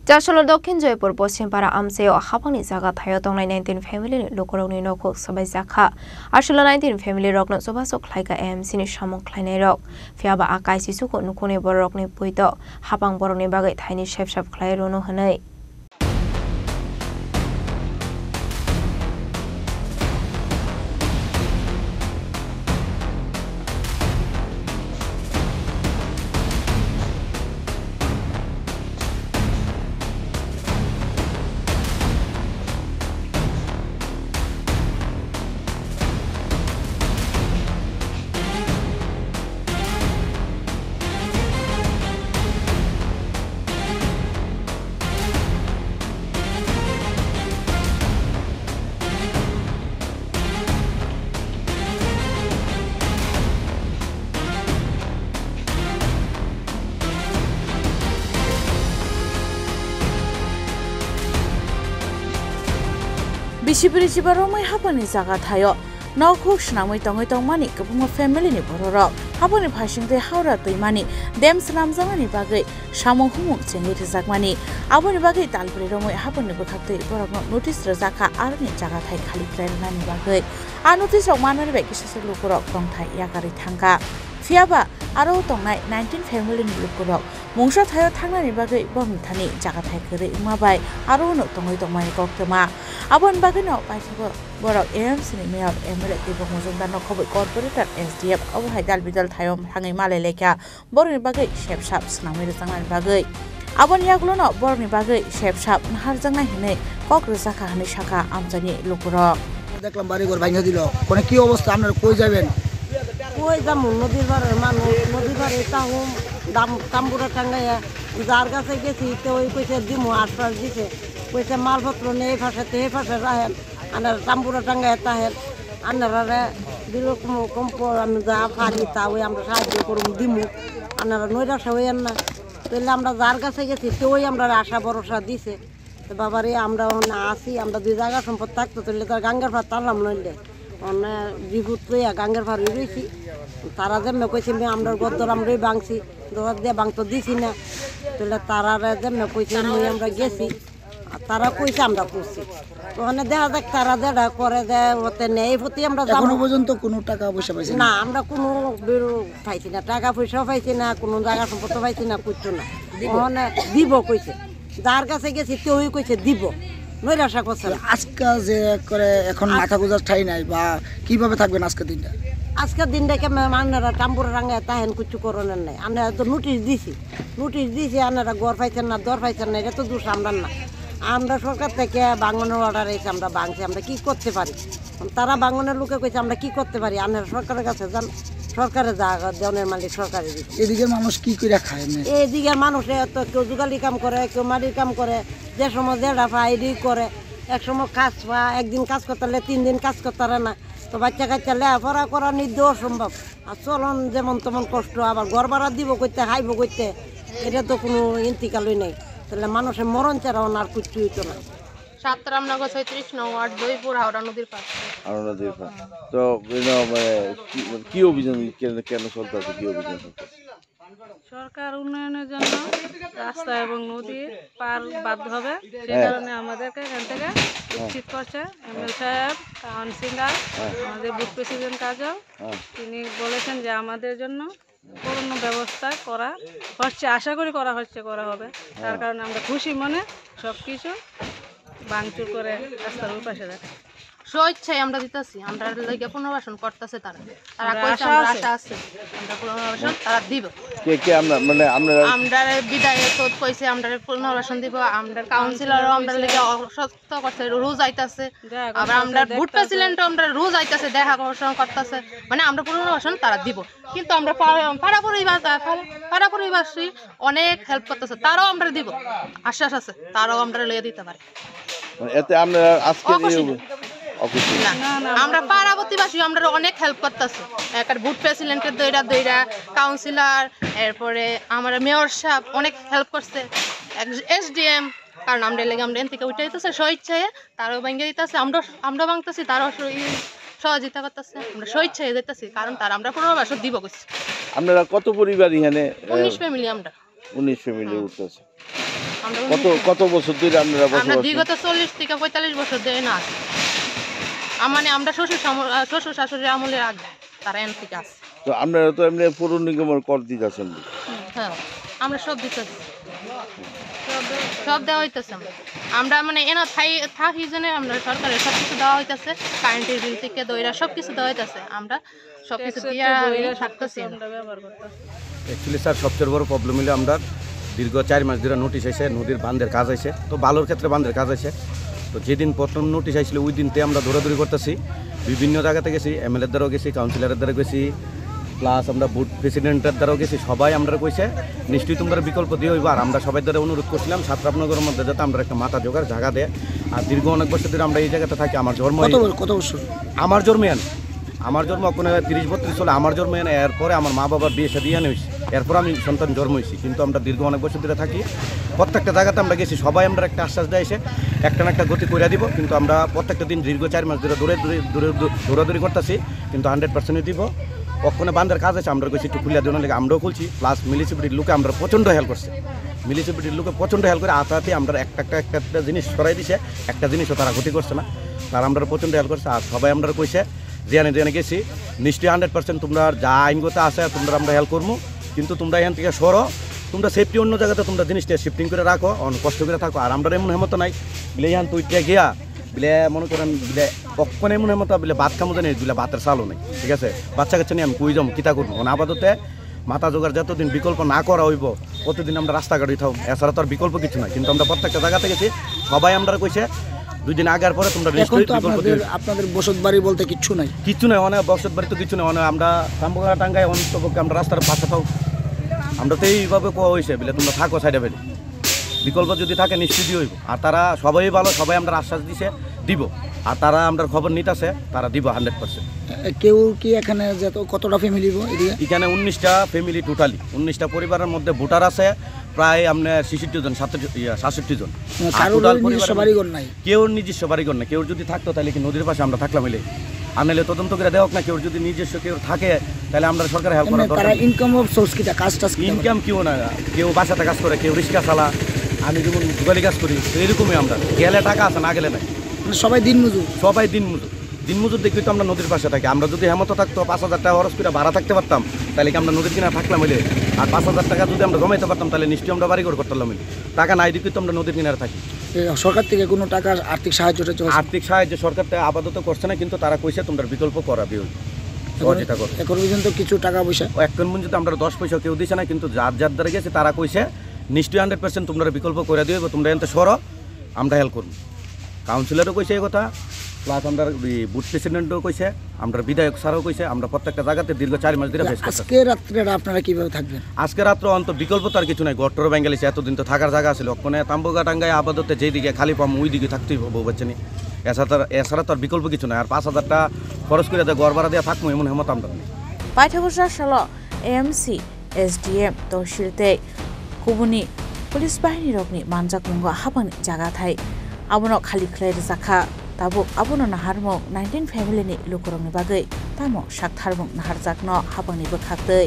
Jasholo Dokin Joypur Bosimpara Amseo Hapani Zaga Tayotong 19 family Lokoroni Noko Sabazaka Ashula 19 family rock not Sobasok like a Sini Shamon Kleine rock Fiaba Akai Sisuko Nukune Borokne Puito Hapang Borone Bagay Tiny Chef Shop Clairono Hanai Bisi-bisi baromai hapani zaga thayo nokuk snamoi tongoi mani kabungo family ni bororo hapani phasingte haura toimani dem slamjangani bagai samong humuk chengi rizakmani aboni bagai talpuri romoi hapani bokhaktei borokno notice rajaka arni jaga thai khali plairani bagai a notice rok manani bai kisase lukurok tongthai yakari thangka fiaba aro tongnai 19 family ni lukurok mungsa thayo thangnani bagai bomthani jaga thai kore umabai aro no tongoi koktema abon bagai no paithabo borok AMC ni mayor MLA tibok mujumdar no khoboi corporator SDF abo haidal bidal thayom thangai malai lekha borni bagai chef shop snamai rangani bagai abon yaklo no borni bagai chef shop harjangnai hinai kokro jaka hani shaka amjani lukurok দেখলাম বাড়ি ঘর ভাঙা দিল কোন কি অবস্থা আপনারা কই যাবেন কই যামু নদীর পাড়ের মানুষ নদীর পাড়ে তাহুম দাম কামবুড়া টাঙ্গাইয়া যার কাছে গেছি তো ওই কইছে দিমু আশ্বাস দিছে কইছে মালপত্র নেই ফাঁসাতে এই ফাঁসে রাহেন আনার কামবুড়া টাঙ্গাইয়া তাহেন আনারা দিল কম আমি যা পারি তা ওই আমরা সাহায্য করুম দিমু আনারা নৈরাশা হইয়েন না তাহলে আমরা যার কাছে গেছি তো ওই আমরা আশা ভরসা দিছে তো বাবারে আমরা আসি আমরা দুই জায়গা সম্পদ থাকতো তাহলে তার গাঙ্গার ভাত টানলাম নইলে বিভূত লইয়া গাঙ্গের ভাড়ি রয়েছি তারা যেমন কইছে আমরা গদ্দর আমরাই বাংছি দোয়ার দিয়ে বাংতো দিছি না তাহলে তারা যেমন কইছে আমরা গেছি তারা কইছে আমরা করছি ওখানে দেখা যাক তারা যেটা করে দেয় ওতে নেই প্রতি আমরা এখনো পর্যন্ত কোনো টাকা পয়সা পাইছি না আমরা কোনো বেরো পাইছি না টাকা পয়সাও পাইছি না কোনো জায়গা সম্পদ পাইছি না করতো না ওখানে দিব কইছে যার কাছে গেছি কেউই কইছে দিব নৈরাশা করছে আজকে যে করে এখন মাথা গোজার ঠাই নাই বা কিভাবে থাকবেন আজকের দিনটা আজকের দিনটাকে আপনারা টাম্বুর রাঙ্গায় তাহেন কিছু করণের নাই আপনারা তো নোটিশ দিছি আপনারা গড় পাইছেন না দর পাইছেন না এটা তো দোষ আমরা না আমরা সরকার থেকে বাঙনের অর্ডার এসে আমরা বাংছি আমরা কি করতে পারি তারা বাঙনের লোকে কইছে আমরা কি করতে পারি আপনারা সরকারের কাছে যান সরকারের জায়গা দেওয়ানের মালিক সরকারের এদিকের মানুষ কি করে খায় এইদিকের মানুষে তো কেউ যুগালি কাম করে কেউ মাটির কাম করে যে সময় যেটা পায় এডি করে এক সময় কাজ পায় একদিন কাজ করতে হলে 3 দিন কাজ করতে পারে না তো বাচ্চা কাচ্চা লেখাপড়া করা নির্দ অসম্ভব আর চলন যেমন তেমন কষ্ট আবার ঘর ভাড়া দিব করতে খাইব করতে এটা তো কোনো ইন্তিকালই নেই তাহলে মানুষের মরণ ছাড়াও আর কিছু হইতো না সাতরামনগর 36 নং ওয়ার্ড দইপুর হাওড়া নদীর পাশ তো কি অভিযান কেন চলতেছে কি অভিযান সরকার উন্নয়নের জন্য রাস্তা এবং নদী পার বাধ্য হবে সেই কারণে আমাদেরকে এখান থেকে উচিত করছে এমএল সাহেব কাউন্সিলর আমাদের বুথ প্রেসিডেন্ট কাজল তিনি বলেছেন যে আমাদের জন্য পূর্ণ ব্যবস্থা করা হচ্ছে আশা করি করা হবে তার কারণে আমরা খুশি মনে সব কিছু ভাঙচুর করে রাস্তার ওই পাশে রাখি স্বেচ্ছায় আমরা দিতেছি আমরা লাগে পুনর্বাসন করতেছে তারা কইছে আমরা আশা আছে আমরা পুনর্বাসন তারা দিব কে আমরা মানে আমরা বিদায় তো কইছে আমরা পুনর্বাসন দিব আমরা কাউন্সিলরও আমরা লাগে অসত্য করতে রোজ আইতাছে আবার আমরা বুথ প্রেসিডেন্টও আমরা রোজ আইতাছে দেখা করতেছে মানে আমরা পুনর্বাসন তারা দিব কিন্তু আমরা পাড়া পরিবারবাসী অনেক হেল্প করতেছে তারাও আমরা দিব আশ্বাস আছে তারাও আমরা লইয়া দিতে পারি এতে আমরা আজকে আমরা পাড়া প্রতিবাসী আমরা অনেক হেল্প করতেছি একটা বুথ প্রেসিডেন্টের দইরা কাউন্সিলর এরপরে আমার মেয়র সাহেব অনেক হেল্প করছে SDM কারণ আমরা লেগে আমরা এন থেকে উঠে দিতেছে স্বেচ্ছায় তারাও ভেঙে দিতেছে আমরা ভাঙতেছি তারাও সহযোগিতা করতেছে আমরা স্বেচ্ছায় দিতেছি কারণ তারা আমরা পুনর্বাসন দিব কইছি আপনারা কত পরিবার এখানে 19 ফ্যামিলি আমরা 19 ফ্যামিলি উঠতেছে আমরা কত বছর ধরে আপনারা আমরা বসবাস বিগত 40 থেকে 45 বছর ধরে না আছি মানে আমরা শ্বশুর শাশুড়ির আমলের আগে তারা এন থেকে আছে তো আপনারা তো এমনি পৌর নিগমের কর দিতেছেন হ্যাঁ আমরা সব দিতেছি সব দেওয়া হইতেছে আমরা মানে এনা থাকি জন্য আমরা সরকারের সব কিছু দেওয়া হইতেছে কারেন্টের বিল থেকে দইরা সব কিছু দেওয়া হইতেছে আমরা সব কিছু দিয়ে থাকতেছি আমরা ব্যবহার করতেছি অ্যাকচুয়ালি স্যার সবচেয়ে বড় প্রবলেম হলো আমরা দীর্ঘ 4 মাস ধরে নোটিশ এসে নদীর বাঁধের কাজ আছে তো ভালোর ক্ষেত্রে বাঁধের কাজ আছে তো যেদিন প্রথম নোটিশ আসলে ওই দিনতে আমরা দৌড়াদৌড়ি করতেছি বিভিন্ন জায়গাতে গেছি এমএলএর দ্বারাও গেছি কাউন্সিলরের দ্বারা গেছি প্লাস আমরা বুথ প্রেসিডেন্টের দ্বারাও গেছি সবাই আমরা কইছে নিশ্চয়ই তোমরা বিকল্প দিয়ে হইব আর আমরা সবাই দ্বারা অনুরোধ করছিলাম সাতরাপনগরের মধ্যে যাতে আমরা একটা মাথা জোগাড় জায়গা দেয় আর দীর্ঘ অনেক বছর ধরে আমরা এই জায়গাতে থাকি আমার জন্ম কত বছর আমার জন্ম কোনো 30-32 হলে আমার জন্ম এনে এরপরে আমার মা বাবার বিয়ে শাদী এনে হয়েছি এরপর আমি সন্তান জন্ম হয়েছি কিন্তু আমরা দীর্ঘ অনেক বছর ধরে থাকি প্রত্যেকটা জায়গাতে আমরা গেছি সবাই আমরা একটা আশ্বাস দেয় এসে একটা না একটা গতি করে দিব কিন্তু আমরা প্রত্যেকটা দিন দীর্ঘ 4 মাস ধরে দৌড়াদৌড়ি করতেছি কিন্তু 100% দিব ওখানে বান্ধের কাজ আছে আমরা কইছি একটু খুলিয়া দেওয়ার লেগে আমরাও খুলছি প্লাস মিউনিসিপ্যালিটির লোকে আমরা প্রচণ্ড হেল্প করছে মিউনিসিপ্যালিটির লোকে প্রচণ্ড হেল্প করে আতাতে আমরা একটা জিনিস সরাই দিছে একটা জিনিসও তারা গতি করছে না তারা আমরা প্রচণ্ড হেল্প করছে আর সবাই আমরা কইছে জেনে গেছি নিশ্চয়ই 100% তোমরা যা আইনগত আছে তোমরা আমরা হেল্প করবো কিন্তু তোমরা এখান থেকে সরো তোমরা সেফটি অন্য জায়গাতে তোমরা জিনিসটা শিফটিং করে রাখো অনেক কষ্ট করে থাকো আর আমরা এমন হেমত নাই বলে এখান তুইটা গিয়া বলে মনে করেন বলে কখন এমন হেমত বলে ভাত খামো জানি বলে ভাতের চালও নেই ঠিক আছে বাচ্চা কাচ্চা নিয়ে আমি কই যাবো কিতা করবো মানে আপাততে মাথা জোগাড় যতদিন বিকল্প না করা হইব প্রতিদিন আমরা রাস্তাঘাটে থাও এছাড়া তো আর বিকল্প কিছু নাই কিন্তু আমরা প্রত্যেকটা জায়গাতে গেছি সবাই আমরা কইছে 2 দিন আগের পরে তোমরা আপনাদের বসত বাড়ি বলতে কিচ্ছু নাই অনেক বসত বাড়ি তো কিছু নাই অনেক আমরা তাম্বুগা টাঙ্গায় অন্তপক্ষে আমরা রাস্তার পাশে থাও আমরা তো এইভাবে কোয়া হয়েছে বলে তোমরা থাকো সাইডে ফেলে বিকল্প যদি থাকে নিশ্চিত হইব আর তারা সবাই ভালো সবাই আমরা আশ্বাস দিছে দিব আর তারা আমরা খবর নিতেছে তারা দিব 100%। কেউ কি এখানে কতটা ফ্যামিলি এখানে 19টা ফ্যামিলি টোটালি 19টা পরিবারের মধ্যে ভোটার আছে প্রায় আপনার 66 জন 67 জন কেউ নিজস্ব বাড়িঘর নাই কেউ যদি থাকতো তাহলে কি নদীর পাশে আমরা থাকলাম হইলে আর নাহলে তদন্ত করে দেওয়া না কেউ যদি নিজস্ব কেউ থাকে তাহলে আমরা সরকারের হেল্প করা দরকার ইনকাম কেউ না কেউ বাসাতে কাজ করে কেউ রিক্সা চালা আমি যেমন দোকানি কাজ করি এরকমই আমরা গেলে টাকা আছে না গেলে নাই সবাই দিনমজুর দেখবি তো আমরা নদীর পাশে থাকি আমরা যদি হেমত থাকতো 5,000 টাকা খরচ করে ভাড়া থাকতে পারতাম তাহলে কি আমরা নদীর কিনারে থাকলাম হইলে আর 5,000 টাকা যদি আমরা জমাইতে পারতাম তাহলে নিশ্চয়ই আমরা বাড়ি ঘর করতাম টাকা নাই দেখি তো আমরা নদীর কিনারে থাকি সরকার থেকে কোনো টাকা আর্থিক সাহায্য সরকার আপাতত করছে না কিন্তু তারা কইছে তোমরা বিকল্প করাবে সহযোগিতা করো এখন পর্যন্ত কিছু টাকা পয়সা এখন পর্যন্ত আমরা 10 পয়সা কেউ দিছে না কিন্তু যার দ্বারা গেছে তারা কইছে নিশ্চয়ই 100% তোমরা বিকল্প করে দিবে তোমরা এনতে সরো আমরা হেল্প করবো কাউন্সিলরও কইছে এই কথা প্লাস আমরা বুথ প্রেসিডেন্টও কইছে আমরা বিধায়ক স্যারও কইছে আমরা প্রত্যেকটা জায়গাতে দীর্ঘ 4 মাস ধরে আজকে রাত্রে আপনারা কিভাবে থাকবেন আজকে রাত্রে অন্ত বিকল্প তার কিছু নাই গট্টর বেঙ্গালিছে এতদিন তো থাকার জায়গা ছিল ওখানে তাম্বুগা টাঙ্গায় আপাতত যেদিকে খালি পাম ওই দিকে থাকতেই বউ বাচ্চা নি এছাড়া তো আর বিকল্প কিছু নাই আর 5,000 টাকা খরচ করে গড় ভাড়া দিয়ে থাকবো এমন হেমত আমরা পাইথাগোসা সাল এএমসি এসডিএম তহসিলতে কুবুনি পুলিশ বাহিনী রকনি মানজাকুঙ্গ হাবাং জায়গা থাই আবনো খালি খ্লাই জাখা তাবো আবনো নাহারমং 19 ফ্যামিলিनि लुकरंनि बागै तामो साकथारमं नाहारजाकनो हाबांनि बोखाखदै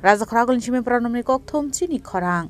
Raja Khoragol Chime Pranamni Kok Thom Chini Khorang.